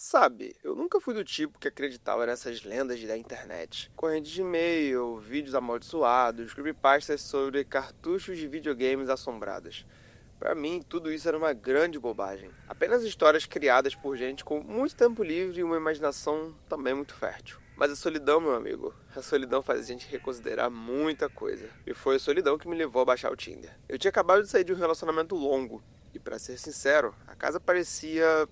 Sabe, eu nunca fui do tipo que acreditava nessas lendas da internet. Correntes de e-mail, vídeos amaldiçoados, creepypastas sobre cartuchos de videogames assombrados. Pra mim, tudo isso era uma grande bobagem. Apenas histórias criadas por gente com muito tempo livre e uma imaginação também muito fértil. Mas a solidão, meu amigo, a solidão faz a gente reconsiderar muita coisa. E foi a solidão que me levou a baixar o Tinder. Eu tinha acabado de sair de um relacionamento longo. E pra ser sincero, a casa parecia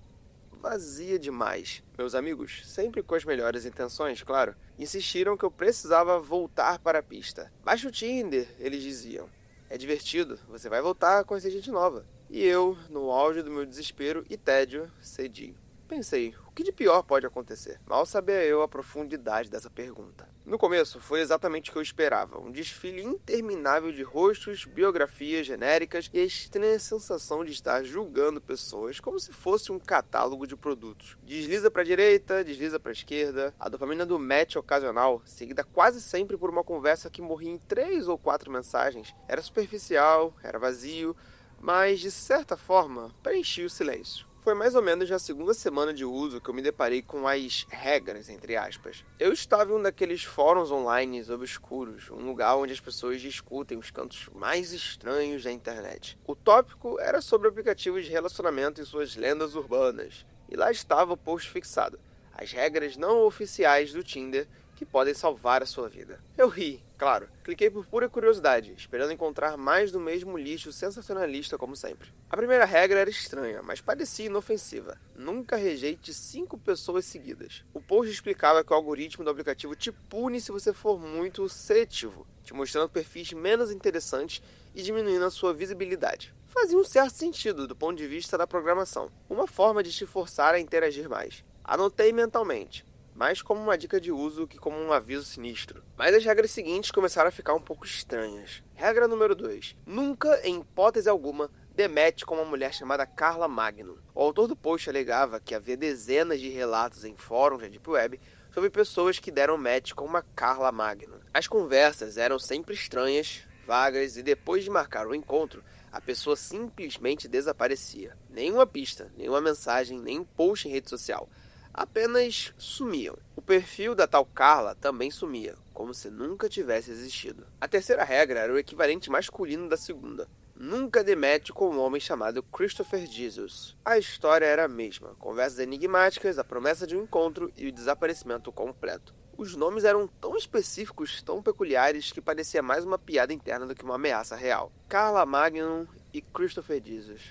vazia demais. Meus amigos, sempre com as melhores intenções, claro, insistiram que eu precisava voltar para a pista. Baixa o Tinder, eles diziam. É divertido, você vai voltar a conhecer gente nova. E eu, no auge do meu desespero e tédio, cedi. Pensei, o que de pior pode acontecer? Mal sabia eu a profundidade dessa pergunta. No começo, foi exatamente o que eu esperava. Um desfile interminável de rostos, biografias genéricas e a estranha sensação de estar julgando pessoas como se fosse um catálogo de produtos. Desliza para a direita, desliza para a esquerda. A dopamina do match ocasional, seguida quase sempre por uma conversa que morria em 3 ou 4 mensagens, era superficial, era vazio, mas de certa forma preenchia o silêncio. Foi mais ou menos na segunda semana de uso que eu me deparei com as regras, entre aspas. Eu estava em um daqueles fóruns online obscuros, um lugar onde as pessoas discutem os cantos mais estranhos da internet. O tópico era sobre aplicativos de relacionamento e suas lendas urbanas. E lá estava o post fixado. As regras não oficiais do Tinder que podem salvar a sua vida. Eu ri, claro. Cliquei por pura curiosidade, esperando encontrar mais do mesmo lixo sensacionalista como sempre. A primeira regra era estranha, mas parecia inofensiva. Nunca rejeite 5 pessoas seguidas. O post explicava que o algoritmo do aplicativo te pune se você for muito seletivo, te mostrando perfis menos interessantes e diminuindo a sua visibilidade. Fazia um certo sentido do ponto de vista da programação. Uma forma de te forçar a interagir mais. Anotei mentalmente, mais como uma dica de uso que como um aviso sinistro. Mas as regras seguintes começaram a ficar um pouco estranhas. Regra número 2. Nunca, em hipótese alguma, dê match com uma mulher chamada Carla Magnum. O autor do post alegava que havia dezenas de relatos em fóruns da Deep Web sobre pessoas que deram match com uma Carla Magnum. As conversas eram sempre estranhas, vagas e depois de marcar o encontro, a pessoa simplesmente desaparecia. Nenhuma pista, nenhuma mensagem, nem post em rede social. Apenas sumiam. O perfil da tal Carla também sumia, como se nunca tivesse existido. A terceira regra era o equivalente masculino da segunda. Nunca dê match com um homem chamado Christopher Jesus. A história era a mesma, conversas enigmáticas, a promessa de um encontro e o desaparecimento completo. Os nomes eram tão específicos, tão peculiares, que parecia mais uma piada interna do que uma ameaça real. Carla Magnum e Christopher Jesus.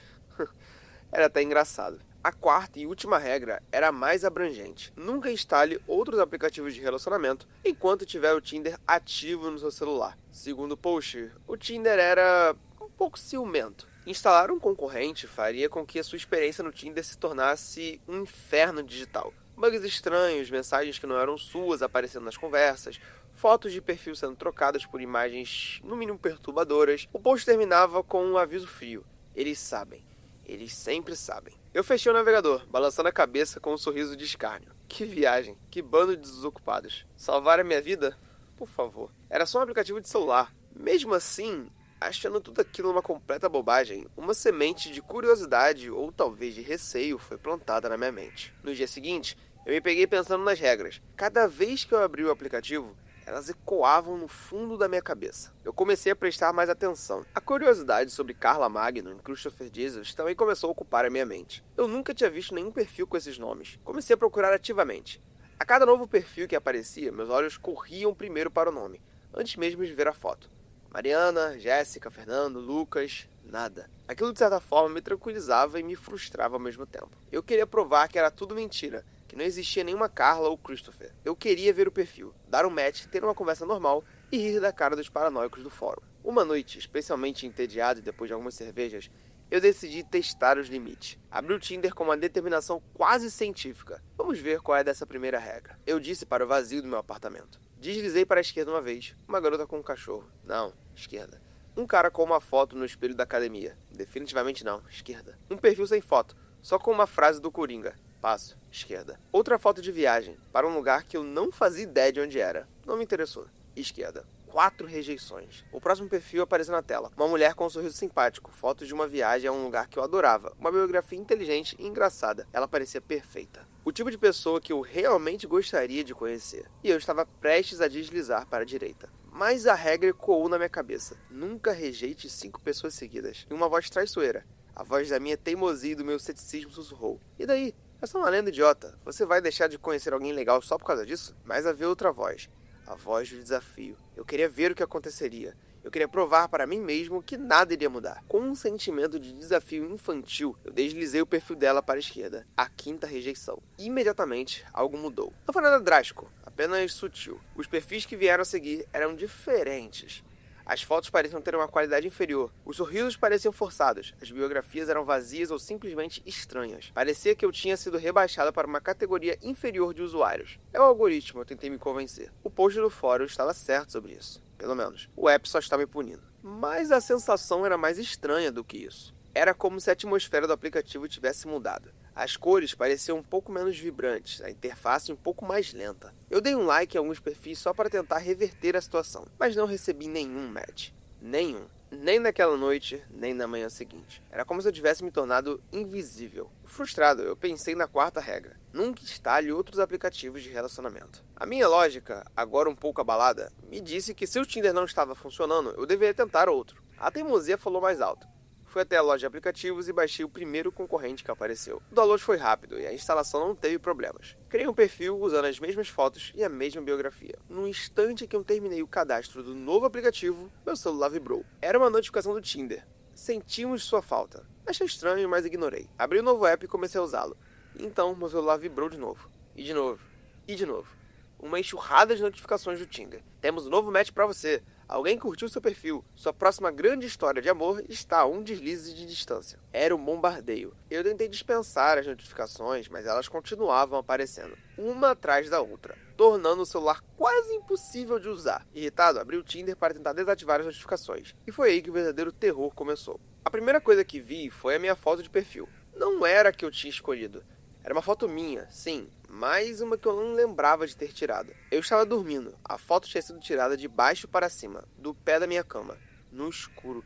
Era até engraçado. A quarta e última regra era a mais abrangente. Nunca instale outros aplicativos de relacionamento enquanto tiver o Tinder ativo no seu celular. Segundo o post, o Tinder era um pouco ciumento. Instalar um concorrente faria com que a sua experiência no Tinder se tornasse um inferno digital. Bugs estranhos, mensagens que não eram suas aparecendo nas conversas, fotos de perfil sendo trocadas por imagens no mínimo perturbadoras. O post terminava com um aviso frio. Eles sabem. Eles sempre sabem. Eu fechei o navegador, balançando a cabeça com um sorriso de escárnio. Que viagem, que bando de desocupados. Salvar a minha vida? Por favor. Era só um aplicativo de celular. Mesmo assim, achando tudo aquilo uma completa bobagem, uma semente de curiosidade ou talvez de receio foi plantada na minha mente. No dia seguinte, eu me peguei pensando nas regras. Cada vez que eu abri o aplicativo, elas ecoavam no fundo da minha cabeça. Eu comecei a prestar mais atenção. A curiosidade sobre Carla Magnum e Christopher Jesus também começou a ocupar a minha mente. Eu nunca tinha visto nenhum perfil com esses nomes. Comecei a procurar ativamente. A cada novo perfil que aparecia, meus olhos corriam primeiro para o nome, antes mesmo de ver a foto. Mariana, Jéssica, Fernando, Lucas, nada. Aquilo de certa forma me tranquilizava e me frustrava ao mesmo tempo. Eu queria provar que era tudo mentira, que não existia nenhuma Carla ou Christopher. Eu queria ver o perfil, dar um match, ter uma conversa normal e rir da cara dos paranoicos do fórum. Uma noite, especialmente entediado e depois de algumas cervejas, eu decidi testar os limites. Abri o Tinder com uma determinação quase científica. Vamos ver qual é dessa primeira regra. Eu disse para o vazio do meu apartamento. Deslizei para a esquerda uma vez. Uma garota com um cachorro. Não, esquerda. Um cara com uma foto no espelho da academia. Definitivamente não, esquerda. Um perfil sem foto, só com uma frase do Coringa. Passo, esquerda. Outra foto de viagem, para um lugar que eu não fazia ideia de onde era. Não me interessou. Esquerda. 4 rejeições. O próximo perfil apareceu na tela. Uma mulher com um sorriso simpático, fotos de uma viagem a um lugar que eu adorava, uma biografia inteligente e engraçada. Ela parecia perfeita. o tipo de pessoa que eu realmente gostaria de conhecer. E eu estava prestes a deslizar para a direita. Mas a regra ecoou na minha cabeça. Nunca rejeite 5 pessoas seguidas. E uma voz traiçoeira. A voz da minha teimosia e do meu ceticismo sussurrou. E daí? É só uma lenda idiota. Você vai deixar de conhecer alguém legal só por causa disso? Mas havia outra voz. A voz do desafio. Eu queria ver o que aconteceria. Eu queria provar para mim mesmo que nada iria mudar. Com um sentimento de desafio infantil, eu deslizei o perfil dela para a esquerda. A 5ª rejeição. Imediatamente, algo mudou. Não foi nada drástico, apenas sutil. Os perfis que vieram a seguir eram diferentes. As fotos pareciam ter uma qualidade inferior. Os sorrisos pareciam forçados. As biografias eram vazias ou simplesmente estranhas. Parecia que eu tinha sido rebaixado para uma categoria inferior de usuários. É o algoritmo, eu tentei me convencer. O post do fórum estava certo sobre isso. Pelo menos, o app só estava me punindo. Mas a sensação era mais estranha do que isso. Era como se a atmosfera do aplicativo tivesse mudado. As cores pareciam um pouco menos vibrantes, a interface um pouco mais lenta. Eu dei um like em alguns perfis só para tentar reverter a situação, mas não recebi nenhum match. Nenhum. Nem naquela noite, nem na manhã seguinte. Era como se eu tivesse me tornado invisível. Frustrado, eu pensei na 4ª regra. Nunca instale outros aplicativos de relacionamento. A minha lógica, agora um pouco abalada, me disse que se o Tinder não estava funcionando, eu deveria tentar outro. A teimosia falou mais alto. Fui até a loja de aplicativos e baixei o primeiro concorrente que apareceu. O download foi rápido e a instalação não teve problemas. Criei um perfil usando as mesmas fotos e a mesma biografia. No instante que eu terminei o cadastro do novo aplicativo, meu celular vibrou. Era uma notificação do Tinder. Sentimos sua falta. Achei estranho, mas ignorei. Abri o novo app e comecei a usá-lo. Então, meu celular vibrou de novo. E de novo. E de novo. Uma enxurrada de notificações do Tinder. Temos um novo match para você. Alguém curtiu seu perfil. Sua próxima grande história de amor está a um deslize de distância. Era um bombardeio. Eu tentei dispensar as notificações, mas elas continuavam aparecendo, uma atrás da outra, tornando o celular quase impossível de usar. Irritado, abri o Tinder para tentar desativar as notificações. E foi aí que o verdadeiro terror começou. A primeira coisa que vi foi a minha foto de perfil. Não era a que eu tinha escolhido. Era uma foto minha, sim, mas uma que eu não lembrava de ter tirado. Eu estava dormindo. A foto tinha sido tirada de baixo para cima, do pé da minha cama, no escuro.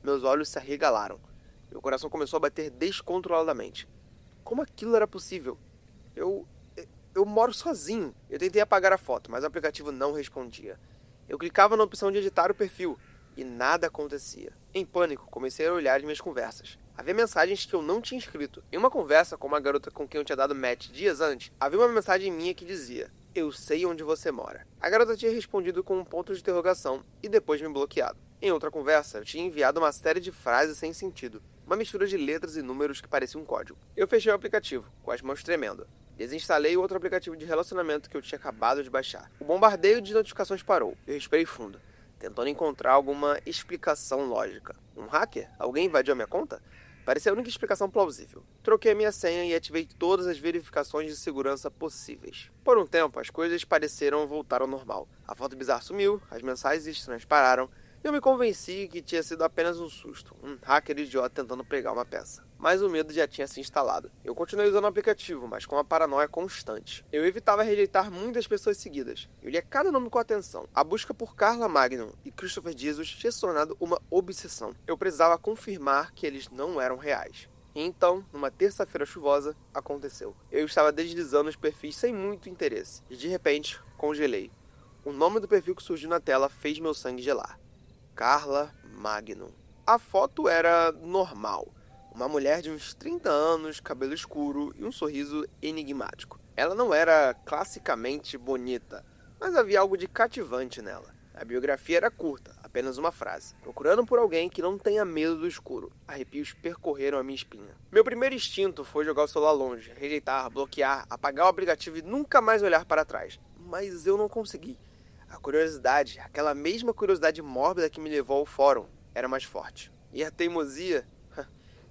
Meus olhos se arregalaram. Meu coração começou a bater descontroladamente. Como aquilo era possível? Eu moro sozinho. Eu tentei apagar a foto, mas o aplicativo não respondia. Eu clicava na opção de editar o perfil e nada acontecia. Em pânico, comecei a olhar as minhas conversas. Havia mensagens que eu não tinha escrito. Em uma conversa com uma garota com quem eu tinha dado match dias antes, havia uma mensagem minha que dizia: "Eu sei onde você mora." A garota tinha respondido com um ponto de interrogação e depois me bloqueado. Em outra conversa, eu tinha enviado uma série de frases sem sentido, uma mistura de letras e números que parecia um código. Eu fechei o aplicativo, com as mãos tremendo. Desinstalei o outro aplicativo de relacionamento que eu tinha acabado de baixar. O bombardeio de notificações parou. Eu respirei fundo, tentando encontrar alguma explicação lógica. Um hacker? Alguém invadiu a minha conta? Parecia a única explicação plausível. Troquei a minha senha e ativei todas as verificações de segurança possíveis. Por um tempo, as coisas pareceram voltar ao normal. A foto bizarra sumiu, as mensagens estranhas pararam, e eu me convenci que tinha sido apenas um susto, um hacker idiota tentando pregar uma peça. Mas o medo já tinha se instalado. Eu continuei usando o aplicativo, mas com uma paranoia constante. Eu evitava rejeitar muitas pessoas seguidas. Eu lia cada nome com atenção. A busca por Carla Magnum e Christopher Jesus tinha se tornado uma obsessão. Eu precisava confirmar que eles não eram reais. E então, numa terça-feira chuvosa, aconteceu. Eu estava deslizando os perfis sem muito interesse. E de repente, congelei. O nome do perfil que surgiu na tela fez meu sangue gelar. Carla Magnum. A foto era normal. Uma mulher de uns 30 anos, cabelo escuro e um sorriso enigmático. Ela não era classicamente bonita, mas havia algo de cativante nela. A biografia era curta, apenas uma frase. Procurando por alguém que não tenha medo do escuro. Arrepios percorreram a minha espinha. Meu primeiro instinto foi jogar o celular longe, rejeitar, bloquear, apagar o aplicativo e nunca mais olhar para trás. Mas eu não consegui. A curiosidade, aquela mesma curiosidade mórbida que me levou ao fórum, era mais forte. E a teimosia?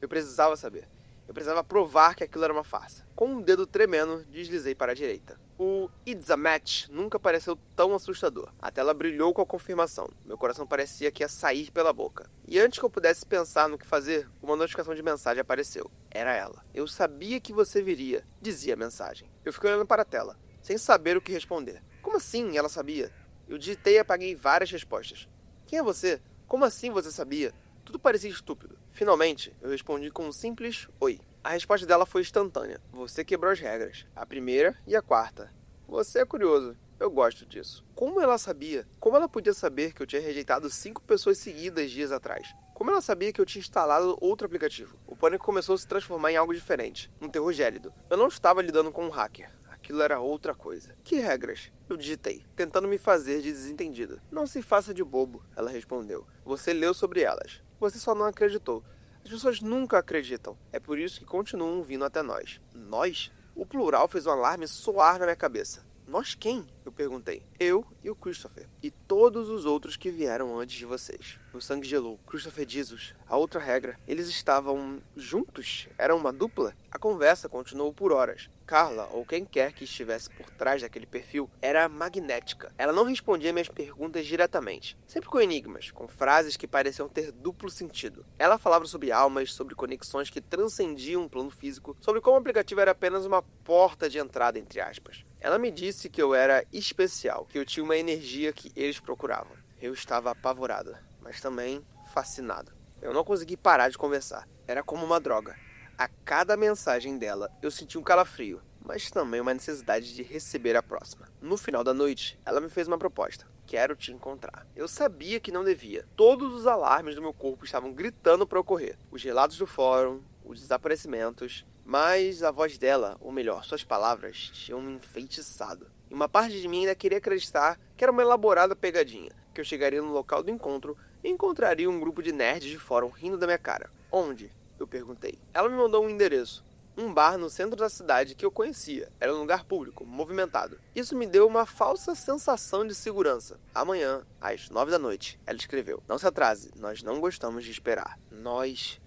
Eu precisava saber. Eu precisava provar que aquilo era uma farsa. Com um dedo tremendo, deslizei para a direita. O It's a Match nunca pareceu tão assustador. A tela brilhou com a confirmação. Meu coração parecia que ia sair pela boca. E antes que eu pudesse pensar no que fazer, uma notificação de mensagem apareceu. Era ela. Eu sabia que você viria, dizia a mensagem. Eu fiquei olhando para a tela, sem saber o que responder. Como assim ela sabia? Eu digitei e apaguei várias respostas. Quem é você? Como assim você sabia? Tudo parecia estúpido. Finalmente, eu respondi com um simples oi. A resposta dela foi instantânea. Você quebrou as regras. A primeira e a quarta. Você é curioso. Eu gosto disso. Como ela sabia? Como ela podia saber que eu tinha rejeitado 5 pessoas seguidas dias atrás? Como ela sabia que eu tinha instalado outro aplicativo? O pânico começou a se transformar em algo diferente. Um terror gélido. Eu não estava lidando com um hacker. Aquilo era outra coisa. Que regras? Eu digitei, tentando me fazer de desentendida. Não se faça de bobo, ela respondeu. Você leu sobre elas. Você só não acreditou. As pessoas nunca acreditam. É por isso que continuam vindo até nós. Nós? O plural fez um alarme soar na minha cabeça. Nós quem? Eu perguntei. Eu e o Christopher. E todos os outros que vieram antes de vocês. Meu sangue gelou. Christopher Jesus. A outra regra. Eles estavam juntos? Era uma dupla? A conversa continuou por horas. Carla, ou quem quer que estivesse por trás daquele perfil, era magnética. Ela não respondia minhas perguntas diretamente. Sempre com enigmas, com frases que pareciam ter duplo sentido. Ela falava sobre almas, sobre conexões que transcendiam um plano físico, sobre como o aplicativo era apenas uma porta de entrada, entre aspas. Ela me disse que eu era especial, que eu tinha uma energia que eles procuravam. Eu estava apavorada, mas também fascinado. Eu não consegui parar de conversar. Era como uma droga. A cada mensagem dela, eu senti um calafrio, mas também uma necessidade de receber a próxima. No final da noite, ela me fez uma proposta. Quero te encontrar. Eu sabia que não devia. Todos os alarmes do meu corpo estavam gritando para ocorrer. Os relatos do fórum, os desaparecimentos, mas a voz dela, ou melhor, suas palavras, tinham me enfeitiçado. E uma parte de mim ainda queria acreditar que era uma elaborada pegadinha, que eu chegaria no local do encontro e encontraria um grupo de nerds de fórum rindo da minha cara. Onde? Eu perguntei. Ela me mandou um endereço. Um bar no centro da cidade que eu conhecia. Era um lugar público, movimentado. Isso me deu uma falsa sensação de segurança. Amanhã, às 9 da noite, ela escreveu. Não se atrase, nós não gostamos de esperar. Nós...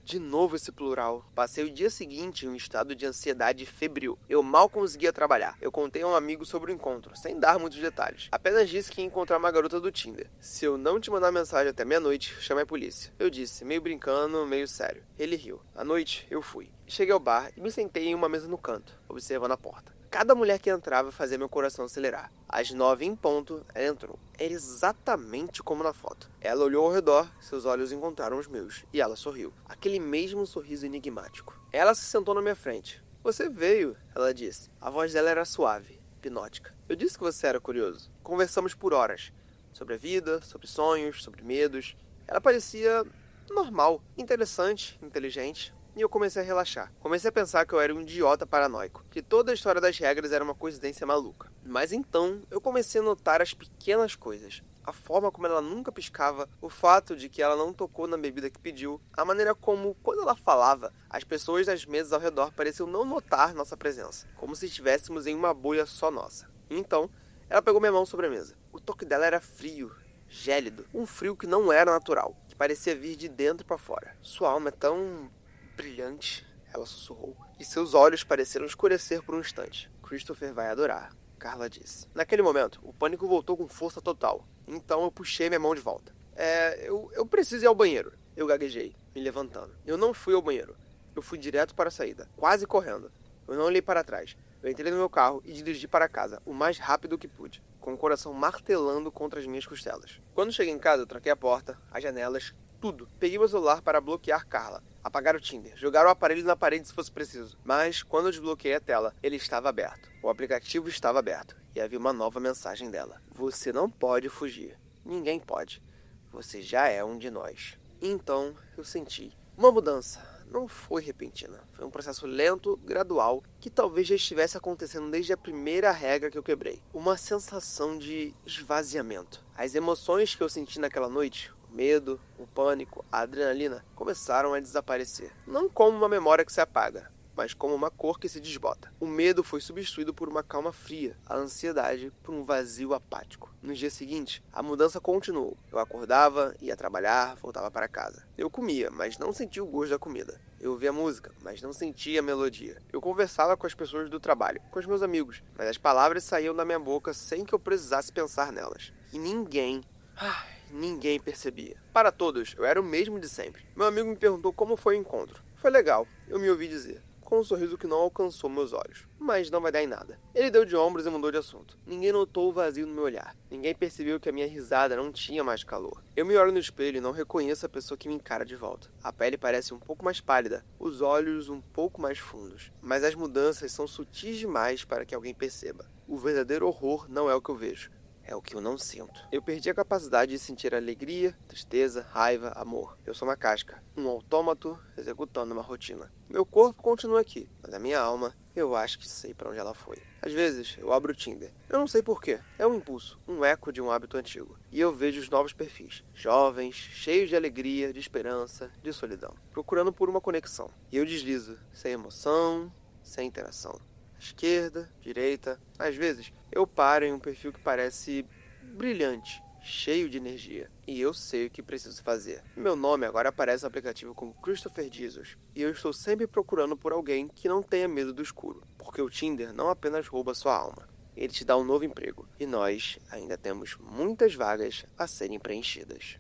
De novo esse plural. Passei o dia seguinte em um estado de ansiedade febril. Eu mal conseguia trabalhar. Eu contei a um amigo sobre o encontro, sem dar muitos detalhes. Apenas disse que ia encontrar uma garota do Tinder. Se eu não te mandar mensagem até meia-noite, chame a polícia. Eu disse, meio brincando, meio sério. Ele riu. À noite, eu fui. Cheguei ao bar e me sentei em uma mesa no canto, observando a porta. Cada mulher que entrava fazia meu coração acelerar. Às 9 em ponto, ela entrou. Era exatamente como na foto. Ela olhou ao redor, seus olhos encontraram os meus, e ela sorriu. Aquele mesmo sorriso enigmático. Ela se sentou na minha frente. Você veio, ela disse. A voz dela era suave, hipnótica. Eu disse que você era curioso. Conversamos por horas. Sobre a vida, sobre sonhos, sobre medos. Ela parecia normal, interessante, inteligente. E eu comecei a relaxar. Comecei a pensar que eu era um idiota paranoico, que toda a história das regras era uma coincidência maluca. Mas então, eu comecei a notar as pequenas coisas. A forma como ela nunca piscava, o fato de que ela não tocou na bebida que pediu, a maneira como, quando ela falava, as pessoas das mesas ao redor pareciam não notar nossa presença, como se estivéssemos em uma bolha só nossa. Então, ela pegou minha mão sobre a mesa. O toque dela era frio, gélido, um frio que não era natural, que parecia vir de dentro para fora. Sua alma é tão... brilhante, ela sussurrou, e seus olhos pareceram escurecer por um instante. Christopher vai adorar, Carla disse. Naquele momento, o pânico voltou com força total. Então eu puxei minha mão de volta. Eu preciso ir ao banheiro. Eu gaguejei, me levantando. Eu não fui ao banheiro. Eu fui direto para a saída, quase correndo. Eu não olhei para trás. Eu entrei no meu carro e dirigi para casa, o mais rápido que pude, com o coração martelando contra as minhas costelas. Quando cheguei em casa, eu tranquei a porta, as janelas, tudo. Peguei meu celular para bloquear Carla, apagar o Tinder, jogar o aparelho na parede se fosse preciso. Mas, quando eu desbloqueei a tela, ele estava aberto. O aplicativo estava aberto. E havia uma nova mensagem dela. Você não pode fugir. Ninguém pode. Você já é um de nós. Então, eu senti uma mudança. Não foi repentina. Foi um processo lento, gradual, que talvez já estivesse acontecendo desde a primeira regra que eu quebrei. Uma sensação de esvaziamento. As emoções que eu senti naquela noite, o medo, o pânico, a adrenalina, começaram a desaparecer. Não como uma memória que se apaga, mas como uma cor que se desbota. O medo foi substituído por uma calma fria, a ansiedade por um vazio apático. No dia seguinte, a mudança continuou. Eu acordava, ia trabalhar, voltava para casa. Eu comia, mas não sentia o gosto da comida. Eu ouvia música, mas não sentia a melodia. Eu conversava com as pessoas do trabalho, com os meus amigos, mas as palavras saíam da minha boca sem que eu precisasse pensar nelas. E ninguém percebia. Para todos, eu era o mesmo de sempre. Meu amigo me perguntou como foi o encontro. Foi legal, eu me ouvi dizer, com um sorriso que não alcançou meus olhos. mas não vai dar em nada. Ele deu de ombros e mudou de assunto. Ninguém notou o vazio no meu olhar. Ninguém percebeu que a minha risada não tinha mais calor. Eu me olho no espelho e não reconheço a pessoa que me encara de volta. A pele parece um pouco mais pálida, os olhos um pouco mais fundos. Mas as mudanças são sutis demais para que alguém perceba. O verdadeiro horror não é o que eu vejo. É o que eu não sinto. Eu perdi a capacidade de sentir alegria, tristeza, raiva, amor. Eu sou uma casca, um autômato executando uma rotina. Meu corpo continua aqui, mas a minha alma, eu acho que sei para onde ela foi. Às vezes, eu abro o Tinder. Eu não sei porquê. É um impulso, um eco de um hábito antigo. E eu vejo os novos perfis. Jovens, cheios de alegria, de esperança, de solidão. Procurando por uma conexão. E eu deslizo, sem emoção, sem interação. Esquerda, direita. Às vezes, eu paro em um perfil que parece brilhante, cheio de energia. E eu sei o que preciso fazer. Meu nome agora aparece no aplicativo como Christopher Jesus. E eu estou sempre procurando por alguém que não tenha medo do escuro. Porque o Tinder não apenas rouba sua alma. Ele te dá um novo emprego. E nós ainda temos muitas vagas a serem preenchidas.